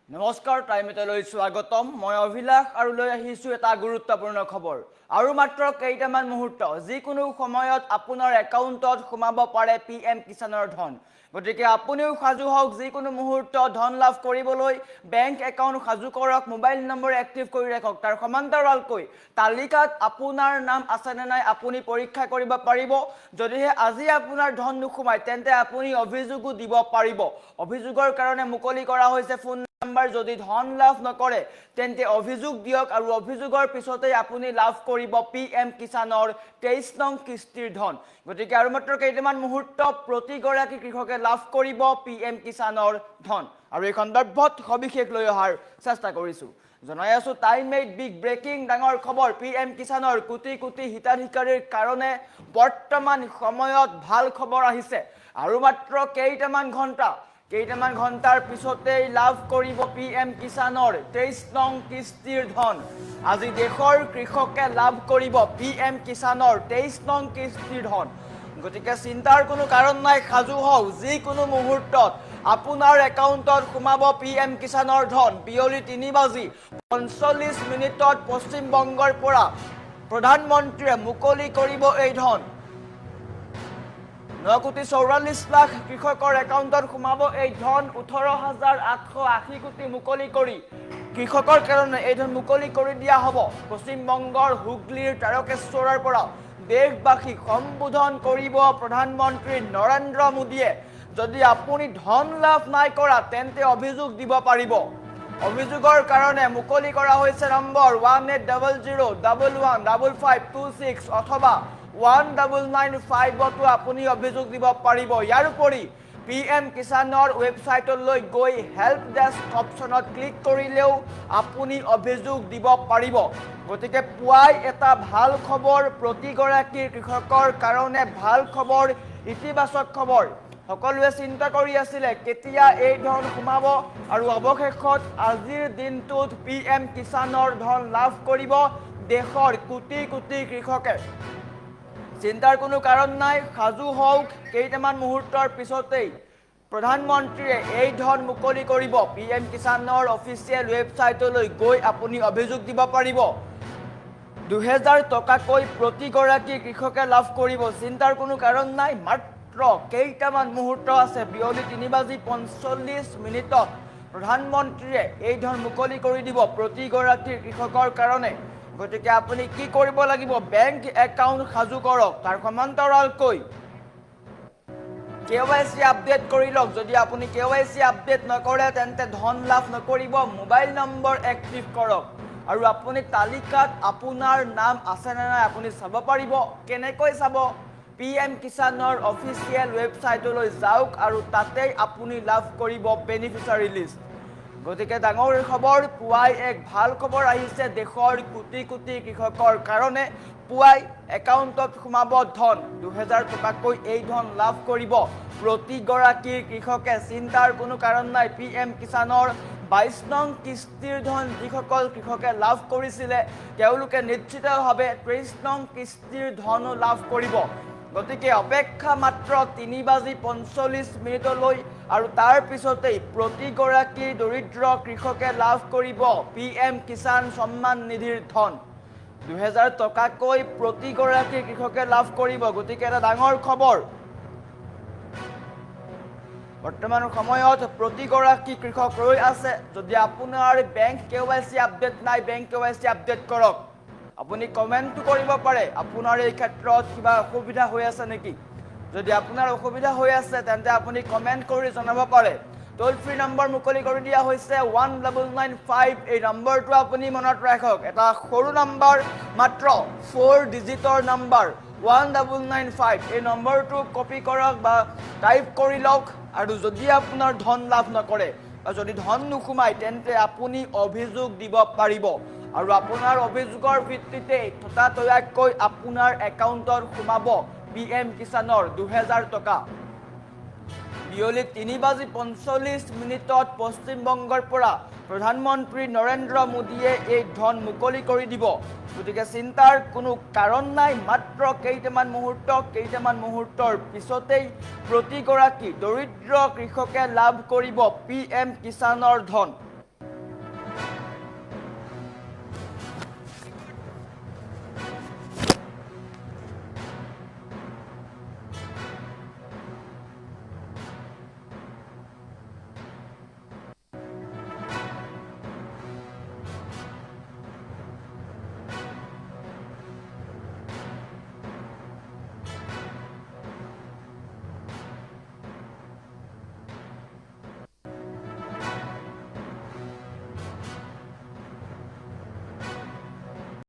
নমস্কাৰ টাইমলৈ স্বাগতম মই অভিলাষ আৰু লৈ আহিছো এটা গুৰুত্বপূৰ্ণ খবৰ আৰু মাত্ৰ কেইটামান মুহূৰ্ত যিকোনো সময়ত আপোনাৰ একাউণ্টত সোমাব পাৰে পিএম কিষাণৰ ধন গতিকে আপুনিও সাজু হওক যিকোনো মুহূৰ্ত ধন লাভ কৰিবলৈ বেংক একাউণ্ট সাজু কৰক মোবাইল নম্বৰ এক্টিভ কৰি ৰাখক তাৰ সমান্তৰালকৈ তালিকাত আপোনাৰ নাম আছে নে নাই আপুনি পৰীক্ষা কৰিব পাৰিব যদিহে আজি আপোনাৰ ধন নুখুমায় তেন্তে আপুনি অভিযোগো দিব পাৰিব অভিযোগৰ কাৰণে মুকলি কৰা হৈছে ফোন নাম্বাৰ যদি ধন লাভ নকৰে তেন্তে অভিযোগ দিয়ক আৰু অভিযোগৰ পিছতে আপুনি লাভ কৰিব পিএম কিষাণৰ 23 নং কিস্তিৰ ধন গতিকে আৰু মাত্ৰ কেইটামান মুহূৰ্ত প্ৰতিগৰাকী কৃষকে লাভ কৰিব পিএম কিষাণৰ ধন আৰু এই সন্দৰ্ভত সবিশেষ লৈ অহাৰ চেষ্টা কৰিছো জনাই আছো টাইম মেড বিগ ব্ৰেকিং ডাঙৰ খবৰ পিএম কিষাণৰ কোটি কোটি হিতাধিকাৰীৰ কাৰণে বৰ্তমান সময়ত ভাল খবৰ আহিছে আৰু মাত্ৰ কেইটামান ঘণ্টাৰ পিছতেই লাভ কৰিব পিএম কিষাণৰ 23 নং কিস্তিৰ ধন আজি দেশৰ কৃষকে লাভ কৰিব পিএম কিষাণৰ 23 নং কিস্তিৰ ধন গতিকে চিন্তাৰ কোনো কাৰণ নাই সাজু হওক যিকোনো মুহূৰ্তত আপোনাৰ একাউণ্টত সোমাব পিএম কিষাণৰ ধন বিয়লি 3:45 পশ্চিম বংগৰ পৰা প্ৰধানমন্ত্ৰীয়ে মুকলি কৰিব এই ধন 9,44 লাখ কৃষকৰ একাউণ্টত সোমাব এই ধন 18,880 কোটি মুকলি কৰি কৃষকৰ কাৰণে এই ধন মুকলি কৰি দিয়া হ'ব পশ্চিম বংগৰ হুগলীৰ তাৰকেশ্বৰৰ পৰা দেশবাসীক সম্বোধন কৰিব প্ৰধানমন্ত্ৰী নৰেন্দ্ৰ মোদীয়ে যদি আপুনি ধন লাভ নাই কৰা তেন্তে অভিযোগ দিব পাৰিব অভিযোগৰ কাৰণে মুকলি কৰা হৈছে নম্বৰ 1800115526 অথবা 1995 আপুনি অভিযোগ দিব পাৰিব ইয়াৰ উপৰি পিএম কিষাণৰ ৱেবছাইটলৈ গৈ হেল্প ডেস্ক অপশ্যনত ক্লিক কৰিলেও আপুনি অভিযোগ দিব পাৰিব গতিকে পুৱাই এটা ভাল খবৰ প্ৰতিগৰাকী কৃষকৰ কাৰণে ভাল খবৰ ইতিবাচক খবৰ সকলোৱে চিন্তা কৰি আছিলে কেতিয়া এই ধন সোমাব আৰু অৱশেষত আজিৰ দিনটোত পিএম কিষাণৰ ধন লাভ কৰিব দেশৰ কোটি কোটি কৃষকে চিন্তাৰ কোনো কাৰণ নাই সাজু হওক কেইটামান মুহূৰ্তৰ পিছতেই প্ৰধানমন্ত্ৰীয়ে এই ধন মুকলি কৰিব পিএম কিষাণৰ অফিচিয়েল ৱেবছাইটলৈ গৈ আপুনি অভিযোগ দিব পাৰিব 2000 টকাকৈ প্ৰতিগৰাকী কৃষকে লাভ কৰিব চিন্তাৰ কোনো কাৰণ নাই মাত্ৰ কেইটামান মুহূৰ্ত আছে বিয়লি 3:45 প্ৰধানমন্ত্ৰীয়ে এই ধন মুকলি কৰি দিব প্ৰতিগৰাকী কৃষকৰ কাৰণে গতিকে আপুনি কি কৰিব লাগিব বেংক একাউণ্ট সাজু কৰক তাৰ সমান্তৰালকৈ কেৱাইচি আপডেট কৰি লওক যদি আপুনি কেৱাইচি আপডেট নকৰে তেন্তে ধন লাভ নকৰিব মোবাইল নম্বৰ এক্টিভ কৰক আৰু আপুনি তালিকাত আপোনাৰ নাম আছে নে নাই আপুনি চাব পাৰিব কেনেকৈ চাব পিএম কিষাণৰ অফিচিয়েল ৱেবছাইটলৈ যাওক আৰু তাতেই আপুনি লাভ কৰিব বেনিফিচিয়াৰী লিষ্ট গতিকে ডাঙৰ খবৰ পুৱাই এক ভাল খবৰ আহিছে দেশৰ কোটি কোটি কৃষকৰ কাৰণে পুৱাই একাউণ্টত সোমাব ধন 2000 টকাকৈ এই ধন লাভ কৰিব প্ৰতিগৰাকী কৃষকে চিন্তাৰ কোনো কাৰণ নাই পিএম কিষাণৰ 22 নং কিস্তিৰ ধন যিসকল কৃষকে লাভ কৰিছিলে তেওঁলোকে নিশ্চিতভাৱে 23 নং কিস্তিৰ ধনো লাভ কৰিব গতিকে অপেক্ষা মাত্ৰ 3:45 আৰু তাৰ পিছতেই প্ৰতিগৰাকী দৰিদ্ৰ কৃষকে লাভ কৰিব পিএম কিষাণ সন্মান নিধিৰ ধন 2000 টকাকৈ প্ৰতিগৰাকী কৃষকে লাভ কৰিব গতিকে এটা ডাঙৰ খবৰ বৰ্তমান সময়ত প্ৰতিগৰাকী কৃষক ৰৈ আছে যদি আপোনাৰ বেংক কেৱাইচি আপডেট নাই বেংক কেৱাইচি আপডেট কৰক আপুনি কমেণ্টটো কৰিব পাৰে আপোনাৰ এই ক্ষেত্ৰত কিবা অসুবিধা হৈ আছে নেকি যদি আপোনাৰ অসুবিধা হৈ আছে তেন্তে আপুনি কমেণ্ট কৰি জনাব পাৰে টোল ফ্ৰী নম্বৰ মুকলি কৰি দিয়া হৈছে 1995 এই নম্বৰটো আপুনি মনত ৰাখক এটা সৰু নম্বৰ মাত্ৰ 4 ডিজিটৰ নম্বৰ 1995 এই নম্বৰটো কপি কৰক বা টাইপ কৰি লওক আৰু যদি আপোনাৰ ধন লাভ নকৰে আৰু যদি ধন নুখুমায় তেন্তে আপুনি অভিযোগ দিব পাৰিব আৰু আপোনাৰ অভিযোগৰ ভিত্তিতে ততাতৈয়াকৈ আপোনাৰ একাউণ্টত সোমাব পিএম কিষাণৰ 2000 টকা বিয়লি 3:45 পশ্চিম বংগৰ পৰা প্ৰধানমন্ত্ৰী নৰেন্দ্ৰ মোদীয়ে এই ধন মুকলি কৰি দিব গতিকে চিন্তাৰ কোনো কাৰণ নাই মাত্ৰ কেইটামান মুহূৰ্তৰ পিছতেই প্ৰতিগৰাকী দৰিদ্ৰ কৃষকে লাভ কৰিব পিএম কিষাণৰ ধন